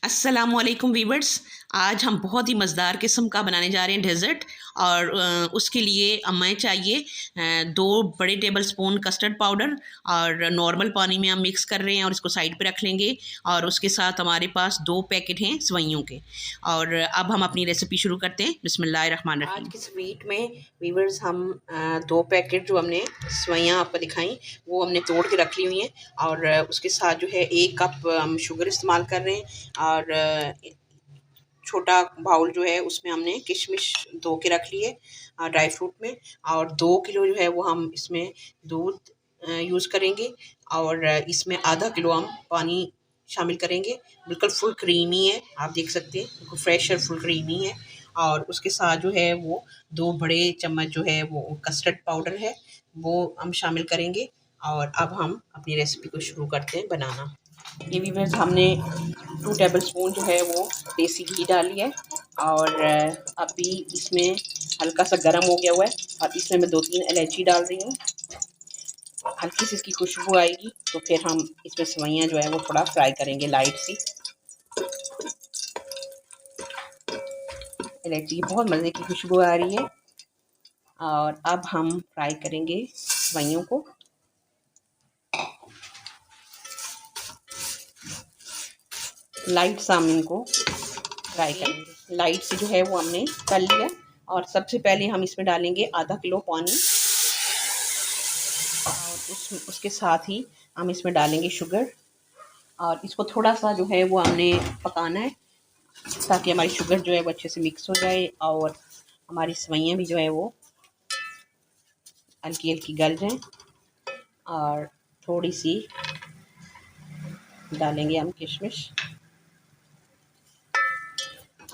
अस्सलामुअलैकुम वीवर्स। आज हम बहुत ही मज़ेदार किस्म का बनाने जा रहे हैं डेज़र्ट। और उसके लिए हमें चाहिए 2 बड़े टेबल स्पून कस्टर्ड पाउडर। और नॉर्मल पानी में हम मिक्स कर रहे हैं और इसको साइड पे रख लेंगे। और उसके साथ हमारे पास 2 पैकेट हैं सेवइयों के। और अब हम अपनी रेसिपी शुरू करते हैं। आज बिस्मिल्लाहिर्रहमानिर्रहीम। की स्वीट में वीवर्स हम 2 पैकेट जो हमने सवैयाँ आपको दिखाई वो हमने तोड़ के रख ली हुई हैं। और उसके साथ जो है 1 कप हम शुगर इस्तेमाल कर रहे हैं। और छोटा बाउल जो है उसमें हमने किशमिश धो के रख ली है ड्राई फ्रूट में। और 2 किलो जो है वो हम इसमें दूध यूज़ करेंगे। और इसमें आधा किलो हम पानी शामिल करेंगे। बिल्कुल फुल क्रीमी है, आप देख सकते हैं बिल्कुल फ्रेश और फुल क्रीमी है। और उसके साथ जो है वो 2 बड़े चम्मच जो है वो कस्टर्ड पाउडर है वो हम शामिल करेंगे। और अब हम अपनी रेसिपी को शुरू करते हैं बनाना। ये वीवर्स हमने 2 टेबल स्पून जो है वो देसी घी डाली है। और अभी इसमें हल्का सा गर्म हो गया हुआ है और इसमें मैं 2-3 इलायची डाल रही हूँ। हल्की सी इसकी खुशबू आएगी तो फिर हम इसमें सेवइयाँ जो है वो थोड़ा फ्राई करेंगे लाइट सी। इलायची की बहुत मज़े की खुशबू आ रही है। और अब हम फ्राई करेंगे सेवइयों को। लाइट सा हम इनको फ्राई करेंगे। लाइट से जो है वो हमने कर लिया। और सबसे पहले हम इसमें डालेंगे आधा किलो पानी। और उसके साथ ही हम इसमें डालेंगे शुगर। और इसको थोड़ा सा जो है वो हमने पकाना है ताकि हमारी शुगर जो है वो अच्छे से मिक्स हो जाए और हमारी सेवइयाँ भी जो है वो हल्की हल्की गल जाएं। और थोड़ी सी डालेंगे हम किशमिश।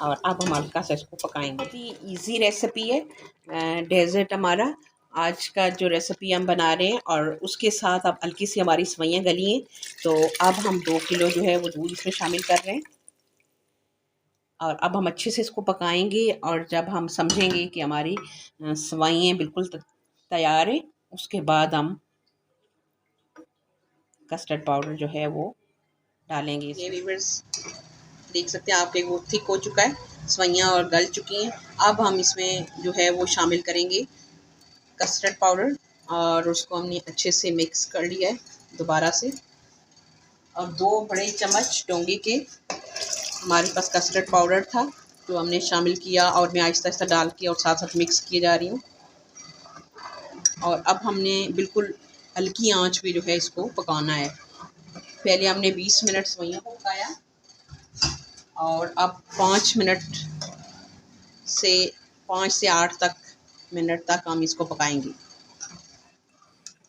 और अब हम हल्का सा इसको पकाएंगे। इजी रेसिपी है डेजर्ट हमारा आज का जो रेसिपी हम बना रहे हैं। और उसके साथ अब हल्की सी हमारी सेवइयाँ गली हैं तो अब हम 2 किलो जो है वो दूध इसमें शामिल कर रहे हैं। और अब हम अच्छे से इसको पकाएंगे और जब हम समझेंगे कि हमारी सेवइयाँ बिल्कुल तैयार है उसके बाद हम कस्टर्ड पाउडर जो है वो डालेंगे। ये व्यूअर्स देख सकते हैं आपके वो थिक हो चुका है, सेवइयाँ और गल चुकी हैं। अब हम इसमें जो है वो शामिल करेंगे कस्टर्ड पाउडर। और उसको हमने अच्छे से मिक्स कर लिया है दोबारा से। और 2 बड़े चम्मच डोंगे के हमारे पास कस्टर्ड पाउडर था जो हमने शामिल किया और मैं आहिस्ता आहिस्ता डाल के और साथ साथ मिक्स किए जा रही हूँ। और अब हमने बिल्कुल हल्की आंच पे जो है इसको पकाना है। पहले हमने 20 मिनट सेवइयों को पकाया और अब 5 से 8 मिनट तक हम इसको पकाएंगे।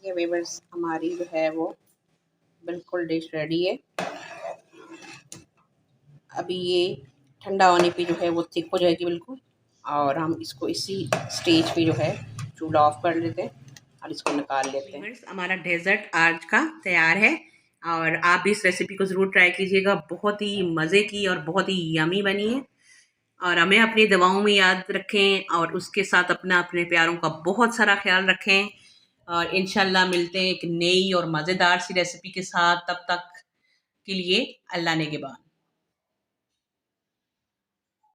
ये व्यूअर्स हमारी जो है वो बिल्कुल डिश रेडी है। अभी ये ठंडा होने पे जो है वो थिक हो जाएगी बिल्कुल। और हम इसको इसी स्टेज पे जो है चूल्हा ऑफ कर लेते हैं और इसको निकाल लेते हैं। हमारा डेजर्ट आज का तैयार है और आप भी इस रेसिपी को ज़रूर ट्राई कीजिएगा। बहुत ही मज़े की और बहुत ही यमी बनी है। और हमें अपनी दवाओं में याद रखें और उसके साथ अपने प्यारों का बहुत सारा ख्याल रखें। और इंशाल्लाह मिलते हैं एक नई और मज़ेदार सी रेसिपी के साथ। तब तक के लिए अल्लाह नेगेबान।